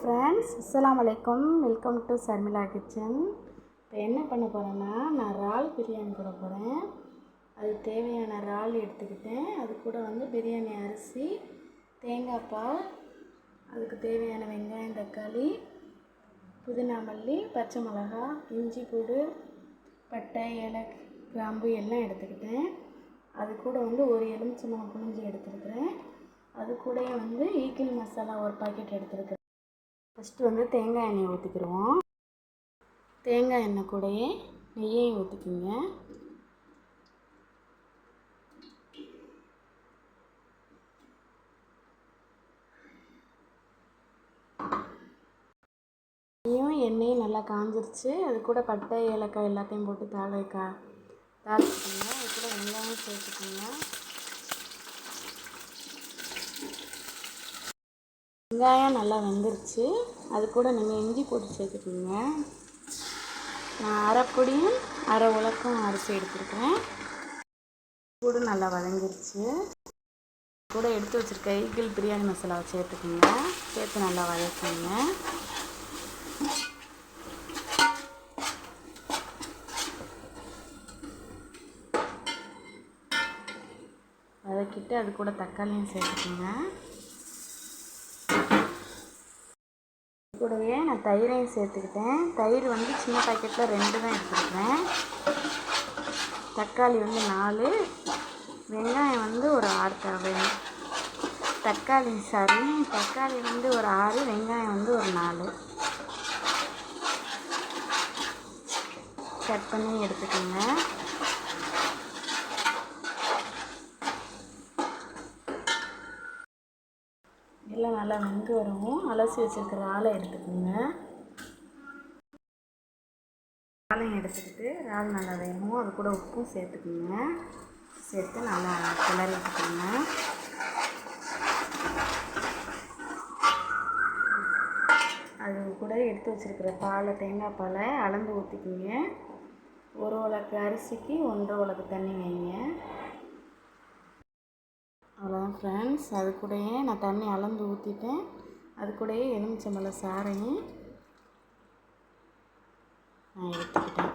Friends, அஸ்ஸலாமு அலைக்கும். Welcome to Sharmila kitchen. இப்போ என்ன பண்ண போகிறேன்னா, நான் இறால் பிரியாணி போட போகிறேன். அதுக்கு தேவையான இறால் எடுத்துக்கிட்டேன். அது கூட பிரியாணி அரிசி, தேங்காய் பால், அதுக்கு தேவையான வெங்காயம், தக்காளி, புதினா, மல்லி, பச்சை மிளகா, இஞ்சி பூண்டு, பட்டை, ஏலக்காய், கிராம்பு எல்லாம் எடுத்துக்கிட்டேன். அது கூட ஒரு எலுமிச்சம்பழம் புழிஞ்சி எடுத்துருக்கிறேன். அது கூட ஈக்கிள் மசாலா ஒரு பாக்கெட் எடுத்துருக்கிறேன். ஃபஸ்ட்டு தேங்காய் எண்ணெய் ஊற்றிக்கிடுவோம். தேங்காய் எண்ணெய் கூடயே நெய்யையும் ஊற்றிக்கிங்க. எண்ணெயும் நல்லா காஞ்சிருச்சு. அது கூட பட்டை, ஏலக்காய் எல்லாத்தையும் போட்டு தாளிச்சுக்கோங்க. அது கூட வெங்காயம் சேர்த்துக்கோங்க. வெங்காயம் நல்லா வெந்துருச்சு. அது கூட நீங்கள் இஞ்சி போட்டு சேர்த்துக்கோங்க. நான் அரைப்பொடியும் அரை உலக்கம் அரிசி எடுத்துருக்கேன். கூட நல்லா வதங்கிருச்சு. கூட எடுத்து வச்சுருக்க ஈக்கிள் பிரியாணி மசாலாவை சேர்த்துக்கோங்க. சேர்த்து நல்லா வதக்குங்க. வதக்கிட்டு அது கூட தக்காளியும் சேர்த்துக்கோங்க. கூடவே நான் தயிரையும் சேர்த்துக்கிட்டேன். தயிர் சின்ன பாக்கெட்டில் 2 தான் எடுத்துருக்கேன். தக்காளி 4, வெங்காயம் ஒரு 6 தேவை. தக்காளி ஒரு 6, வெங்காயம் ஒரு 4 கட் பண்ணி எடுத்துக்கோங்க. எல்லாம் நல்லா வெந்து வரவும் அலசி வச்சுருக்கிற இறாலை எடுத்துக்கோங்க. இறாலையும் எடுத்துக்கிட்டு இறால் நல்லா வேகும். அது கூட உப்பும் சேர்த்துக்கோங்க. சேர்த்து நல்லா கிளறி விட்டுக்கோங்க. அது கூட எடுத்து வச்சுருக்கிற தேங்காய் பாலை அளந்து ஊற்றிக்கிங்க. 1 உலக்கு அரிசிக்கு 1.5 உலக்கு தண்ணி வைங்க. அவ்வளோதான் ஃப்ரெண்ட்ஸ். அது கூடயே நான் தண்ணி அளந்து ஊற்றிட்டேன். அது கூடயே எலுமிச்சம்பழ சாறையும் நான் எடுத்துக்கிட்டேன்.